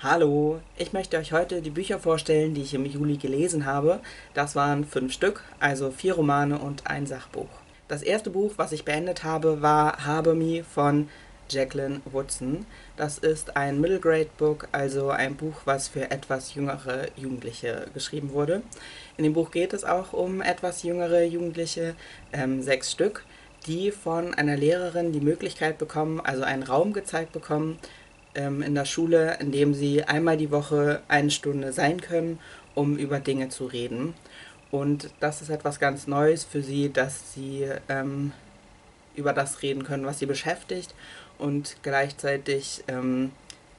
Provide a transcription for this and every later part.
Hallo, ich möchte euch heute die Bücher vorstellen, die ich im Juli gelesen habe. Das waren 5 Stück, also 4 Romane und ein Sachbuch. Das erste Buch, was ich beendet habe, war Harbor Me von Jacqueline Woodson. Das ist ein Middle Grade Book, also ein Buch, was für etwas jüngere Jugendliche geschrieben wurde. In dem Buch geht es auch um etwas jüngere Jugendliche, 6 Stück, die von einer Lehrerin die Möglichkeit bekommen, also einen Raum gezeigt bekommen, in der Schule, in dem sie einmal die Woche eine Stunde sein können, um über Dinge zu reden. Und das ist etwas ganz Neues für sie, dass sie über das reden können, was sie beschäftigt und gleichzeitig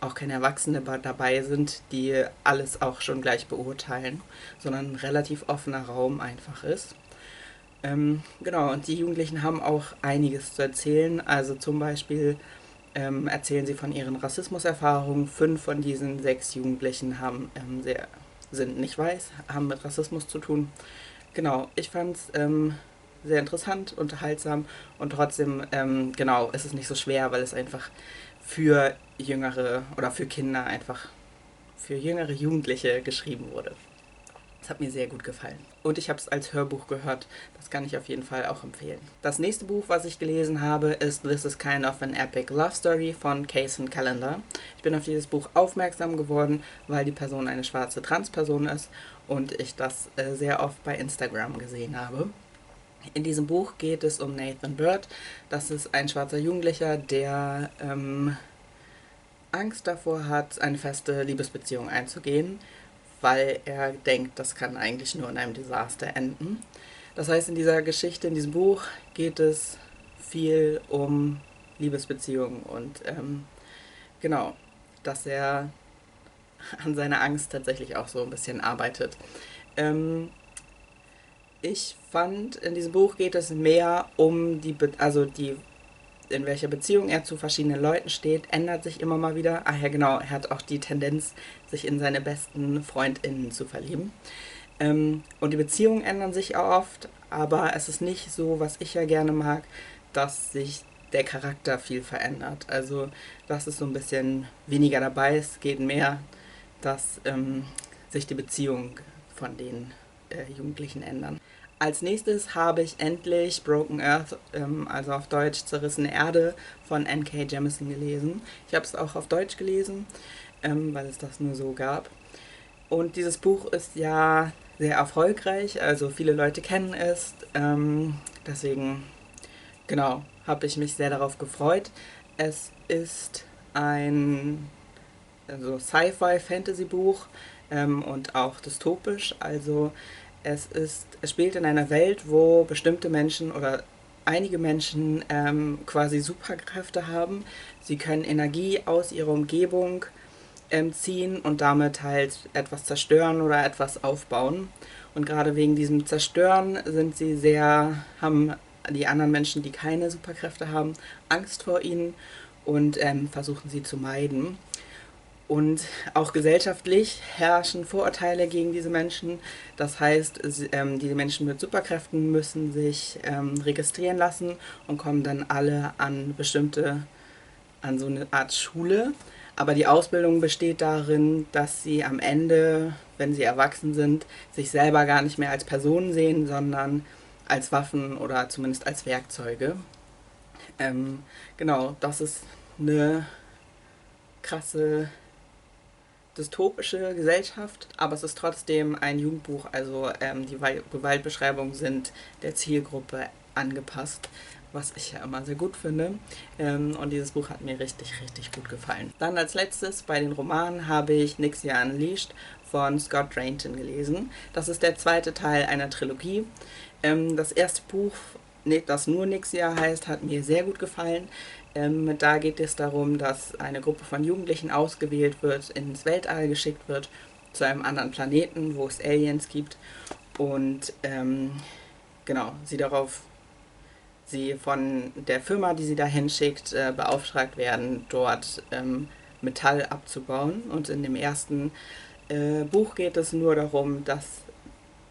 auch keine Erwachsene dabei sind, die alles auch schon gleich beurteilen, sondern ein relativ offener Raum einfach ist. Genau, und die Jugendlichen haben auch einiges zu erzählen. Also zum Beispiel erzählen sie von ihren Rassismuserfahrungen. 5 von diesen 6 Jugendlichen sind nicht weiß, haben mit Rassismus zu tun. Genau, ich fand es sehr interessant, unterhaltsam und trotzdem, genau, ist es nicht so schwer, weil es einfach für jüngere oder für Kinder einfach für jüngere Jugendliche geschrieben wurde. Das hat mir sehr gut gefallen. Und ich habe es als Hörbuch gehört. Das kann ich auf jeden Fall auch empfehlen. Das nächste Buch, was ich gelesen habe, ist This is Kind of an Epic Love Story von Kaysen Callender. Ich bin auf dieses Buch aufmerksam geworden, weil die Person eine schwarze Transperson ist und ich das sehr oft bei Instagram gesehen habe. In diesem Buch geht es um Nathan Bird. Das ist ein schwarzer Jugendlicher, der Angst davor hat, eine feste Liebesbeziehung einzugehen, weil er denkt, das kann eigentlich nur in einem Desaster enden. Das heißt, in dieser Geschichte, in diesem Buch geht es viel um Liebesbeziehungen und genau, dass er an seiner Angst tatsächlich auch so ein bisschen arbeitet. Ich fand, in diesem Buch geht es mehr um in welcher Beziehung er zu verschiedenen Leuten steht, ändert sich immer mal wieder. Ach ja, genau, er hat auch die Tendenz, sich in seine besten FreundInnen zu verlieben. Und die Beziehungen ändern sich auch oft, aber es ist nicht so, was ich ja gerne mag, dass sich der Charakter viel verändert. Also, das ist so ein bisschen weniger dabei. Es geht mehr, dass sich die Beziehungen von den Jugendlichen ändern. Als nächstes habe ich endlich Broken Earth, also auf Deutsch Zerrissene Erde von N.K. Jemisin gelesen. Ich habe es auch auf Deutsch gelesen, weil es das nur so gab. Und dieses Buch ist ja sehr erfolgreich, also viele Leute kennen es. Deswegen, genau, habe ich mich sehr darauf gefreut. Es ist ein Sci-Fi-Fantasy-Buch und auch dystopisch. Also es spielt in einer Welt, wo bestimmte Menschen oder einige Menschen quasi Superkräfte haben. Sie können Energie aus ihrer Umgebung ziehen und damit halt etwas zerstören oder etwas aufbauen. Und gerade wegen diesem Zerstören haben die anderen Menschen, die keine Superkräfte haben, Angst vor ihnen und versuchen sie zu meiden. Und auch gesellschaftlich herrschen Vorurteile gegen diese Menschen. Das heißt, diese Menschen mit Superkräften müssen sich registrieren lassen und kommen dann alle an so eine Art Schule. Aber die Ausbildung besteht darin, dass sie am Ende, wenn sie erwachsen sind, sich selber gar nicht mehr als Personen sehen, sondern als Waffen oder zumindest als Werkzeuge. Genau, das ist eine krasse dystopische Gesellschaft, aber es ist trotzdem ein Jugendbuch, also die Gewaltbeschreibungen sind der Zielgruppe angepasst, was ich ja immer sehr gut finde. Und dieses Buch hat mir richtig, richtig gut gefallen. Dann als letztes bei den Romanen habe ich Nixia Unleashed von Scott Drayton gelesen. Das ist der zweite Teil einer Trilogie. Das erste Buch, das nur Nixia heißt, hat mir sehr gut gefallen. Da geht es darum, dass eine Gruppe von Jugendlichen ausgewählt wird, ins Weltall geschickt wird, zu einem anderen Planeten, wo es Aliens gibt. Und genau, sie von der Firma, die sie da hinschickt, beauftragt werden, dort Metall abzubauen. Und in dem ersten Buch geht es nur darum, dass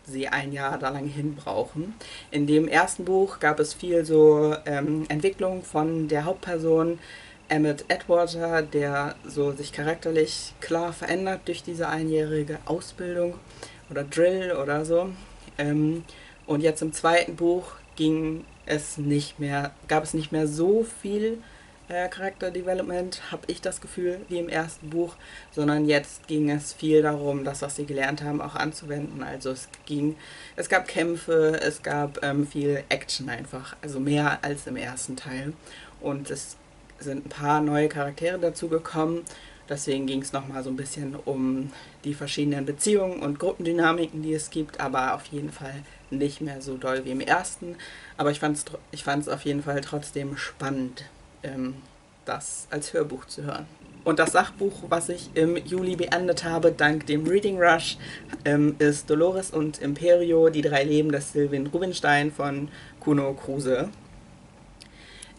sie ein Jahr da lang hin brauchen. In dem ersten Buch gab es viel so Entwicklung von der Hauptperson, Emmett Atwater, der so sich charakterlich klar verändert durch diese einjährige Ausbildung oder Drill oder so. Und jetzt im zweiten Buch gab es nicht mehr so viel Charakterdevelopment, habe ich das Gefühl, wie im ersten Buch, sondern jetzt ging es viel darum, das, was sie gelernt haben, auch anzuwenden. Also es gab Kämpfe, es gab viel Action einfach, also mehr als im ersten Teil. Und es sind ein paar neue Charaktere dazugekommen. Deswegen ging es nochmal so ein bisschen um die verschiedenen Beziehungen und Gruppendynamiken, die es gibt, aber auf jeden Fall nicht mehr so doll wie im ersten. Aber ich fand es auf jeden Fall trotzdem spannend, das als Hörbuch zu hören. Und das Sachbuch, was ich im Juli beendet habe, dank dem Reading Rush, ist Dolores und Imperio, die drei Leben des Sylvain Rubinstein von Kuno Kruse.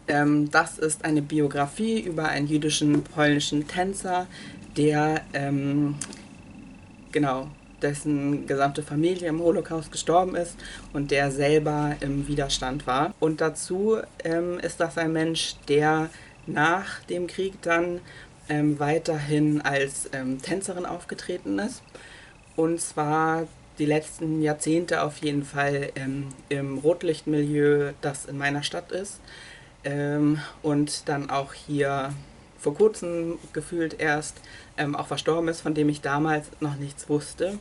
Das ist eine Biografie über einen jüdischen polnischen Tänzer, der, dessen gesamte Familie im Holocaust gestorben ist und der selber im Widerstand war. Und dazu ist das ein Mensch, der nach dem Krieg dann weiterhin als Tänzerin aufgetreten ist. Und zwar die letzten Jahrzehnte auf jeden Fall im Rotlichtmilieu, das in meiner Stadt ist. Und dann auch hier vor kurzem gefühlt erst auch verstorben ist, von dem ich damals noch nichts wusste.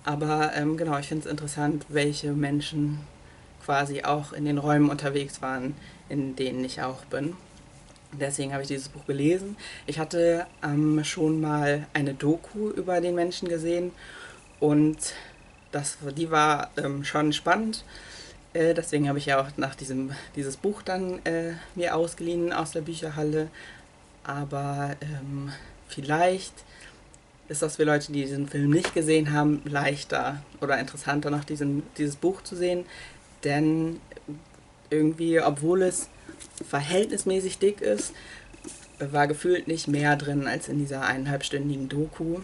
Aber ich finde es interessant, welche Menschen quasi auch in den Räumen unterwegs waren, in denen ich auch bin. Deswegen habe ich dieses Buch gelesen. Ich hatte schon mal eine Doku über den Menschen gesehen und die war schon spannend. Deswegen habe ich ja auch dieses Buch dann mir ausgeliehen aus der Bücherhalle. Aber vielleicht ist das für Leute, die diesen Film nicht gesehen haben, leichter oder interessanter noch dieses Buch zu sehen. Denn irgendwie, obwohl es verhältnismäßig dick ist, war gefühlt nicht mehr drin als in dieser 1,5-stündigen Doku.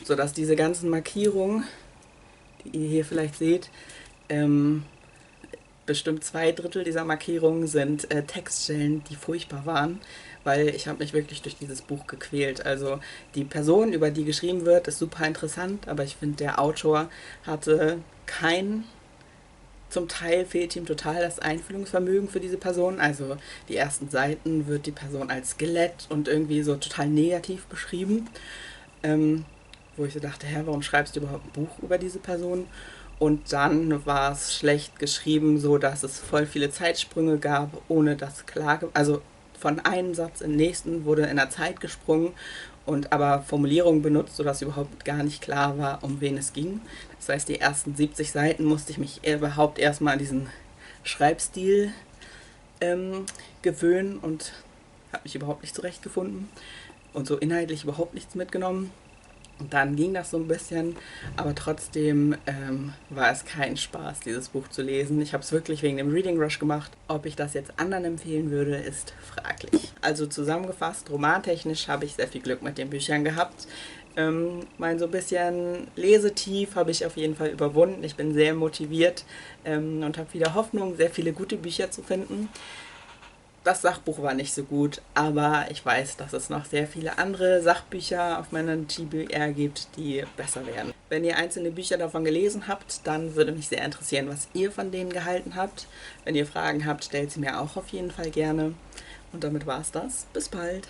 Sodass diese ganzen Markierungen, die ihr hier vielleicht seht, bestimmt 2/3 dieser Markierungen sind Textstellen, die furchtbar waren, weil ich habe mich wirklich durch dieses Buch gequält. Also die Person, über die geschrieben wird, ist super interessant, aber ich finde, der Autor hatte zum Teil fehlt ihm total das Einfühlungsvermögen für diese Person. Also die ersten Seiten wird die Person als Skelett und irgendwie so total negativ beschrieben, wo ich so dachte, warum schreibst du überhaupt ein Buch über diese Person? Und dann war es schlecht geschrieben, so dass es voll viele Zeitsprünge gab, ohne dass also von einem Satz in den nächsten wurde in der Zeit gesprungen und aber Formulierungen benutzt, sodass überhaupt gar nicht klar war, um wen es ging. Das heißt, die ersten 70 Seiten musste ich mich überhaupt erstmal an diesen Schreibstil gewöhnen und habe mich überhaupt nicht zurechtgefunden und so inhaltlich überhaupt nichts mitgenommen. Und dann ging das so ein bisschen, aber trotzdem war es kein Spaß, dieses Buch zu lesen. Ich habe es wirklich wegen dem Reading Rush gemacht. Ob ich das jetzt anderen empfehlen würde, ist fraglich. Also zusammengefasst, romantechnisch habe ich sehr viel Glück mit den Büchern gehabt. Mein so ein bisschen Lesetief habe ich auf jeden Fall überwunden. Ich bin sehr motiviert und habe wieder Hoffnung, sehr viele gute Bücher zu finden. Das Sachbuch war nicht so gut, aber ich weiß, dass es noch sehr viele andere Sachbücher auf meiner TBR gibt, die besser werden. Wenn ihr einzelne Bücher davon gelesen habt, dann würde mich sehr interessieren, was ihr von denen gehalten habt. Wenn ihr Fragen habt, stellt sie mir auch auf jeden Fall gerne. Und damit war's das. Bis bald!